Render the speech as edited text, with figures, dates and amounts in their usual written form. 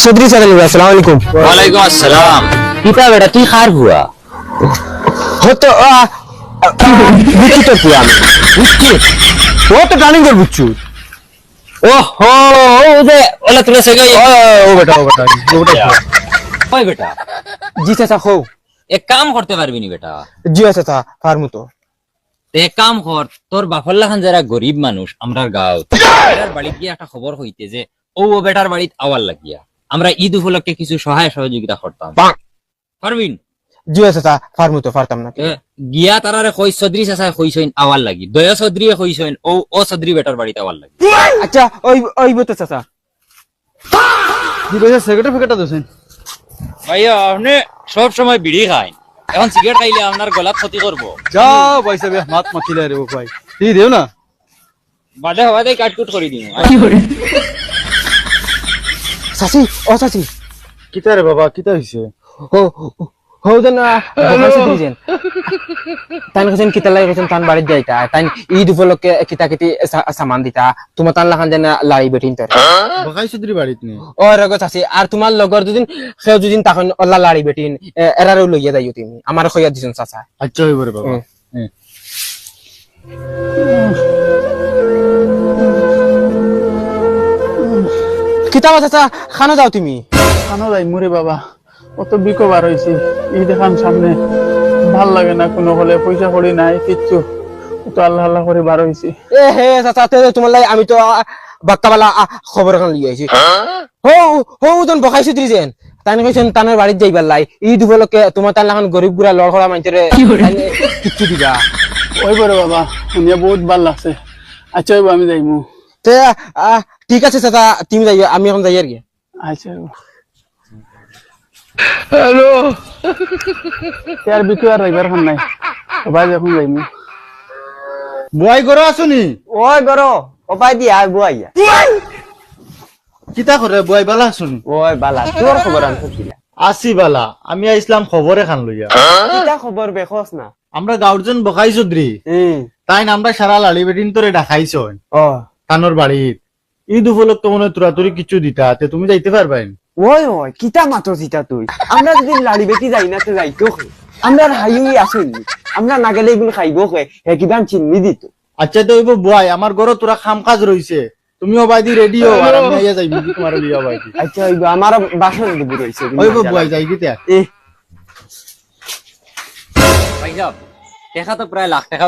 চৌধুরী সালাম আসসালামু আলাইকুম। ওয়ালাইকুম আসসালাম। কিতা বেটা তুই খার হুয়া হতো বুঝছি তোর পুয়া আমি বুঝছি ও তো টার্নিং কর বুঝছু। ও হো ও যে ওলা তুলে সে গই ও বেটা ওই বেটা জি চাচা খো এক কাম করতে পারবি নি বেটা? জি চাচা ফার্মু তো তে এক কাম কর, তোর বাফল্লা খান যারা গরিব মানুষ আমরার গাঁও বেটার বাড়িতে গিয়ে একটা খবর হইতে যে ও বেটার বাড়িতে আওয়ার লাগিয়া আমরা ঈদ উপলক্ষে কিছু সহায় সহযোগিতা করতাম পারবিন? জি চাচা ফার্মু তো পারতাম না গিয়া তারারে কই চৌধুরী চাচায় কইছইন আওয়ার লাগি, দয়া চৌধুরীয়ে কইছইন ও চৌধুরী বেটার বাড়িতে আওয়ার লাগি। আচ্ছা ওই তো চাচা কি কইছে সিগারেট ফিগারেট দছেন ভাইয়া আপনি সব সময় বিড়ি খায়, এখন সিগারেট খাইলে আপনার গলাত ক্ষতি করবো। যা পয়সা বে মাত মাতিলে রে ভাই দি দেও না বাদে হওয়া দেয় কাটকুট করে দিন। চাচি ও চাচি কিতা রে বাবা কিতা হইছে হো হো দেন দিছেন তান কইছেন কিতা লাগে কইছেন তান বাড়ি যাইতা তান ঈদ উপলক্ষে কিতা কিতি সামান দিতা তোমার তান লাখান যেন লাড়ি বেটিন তোর বকাই চৌধুরী বাড়িত নি ও রগত আছে আর তোমার লগর দুদিন সেও দুদিন তখন অল্লা লাড়ি বেটিন এরারও লইয়া যাইও তুমি আমার খইয়া দিছেন চাচা আচ্ছা হইব রে বাবা কিতা চাচা খানো যাও তুমি খানো যাই মুরে বাবা অত বিকো বার হইছি এই দেখান সামনে ভাল লাগে না কোনো হলে পয়সা কড়ি নাই কিচ্ছু তো আল্লাহ আল্লাহ করে বার হইছি এ হে চাচা তে তোমার লাই আমি তো বাক্কাবালা খবর এখন লিয়ে আইছি হো হো জন বকাইছি দিছেন তাই কইছেন তানের বাড়িতে যাইবার লাই ঈদ উপলক্ষে তোমার তান লাখান গরিব গুড়া লড় করা মাইতরে কিচ্ছু দিবা ওই বরে বাবা শুনিয়া বহুত ভাল লাগছে আচ্ছা হইব আমি যাইমু তে ঠিক আছে চাচা তুমি যাইও আমি এখন যাই আর কি আচ্ছা হ্যালো ইয়ার বিকু আর রইবার খান নাই সবাই এখন যাইমু বুয়াই গরো আসুনি ওই গরো ওপাই দিয়া বুয়াইয়া কিতা করে বুয়াই বালা আসুনি ওই বালা তোর খবর আনছিলা আসি বালা আমি আইসলাম খবরে খান লইয়া কিতা খবর বেখস না আমরা গাউরজন বকাই চৌধুরী তাই আমরা সারা লালি বেটিন তোরে দেখাইছ ও কানোর বাড়ির ঈদ উপলক্ষে মনে হয় তুরাতুরি কিছু দিতা তে তুমি যাইতে পারবাই ওই ওই কিতা মাতো জিতা তুই আমরা যদি লাড়ি বেটি যাই না তো যাইতো আমরা হাইই আসেনি আমরা না গেলে এগুলো খাইবো হে কিবান চিন্নি দিত আচ্ছা তো হইব বুয়াই আমার ঘরে তোরা খাম কাজ রইছে তুমিও বাইদি রেডি হও আর আমি আইয়া যাইবি তোমার লিয়া বাইদি আচ্ছা হইব আমার বাসন দিব রইছে হইব বুয়াই যাই কি তে এ ভাই সাহেব দেখা তো প্রায় লাখ টাকা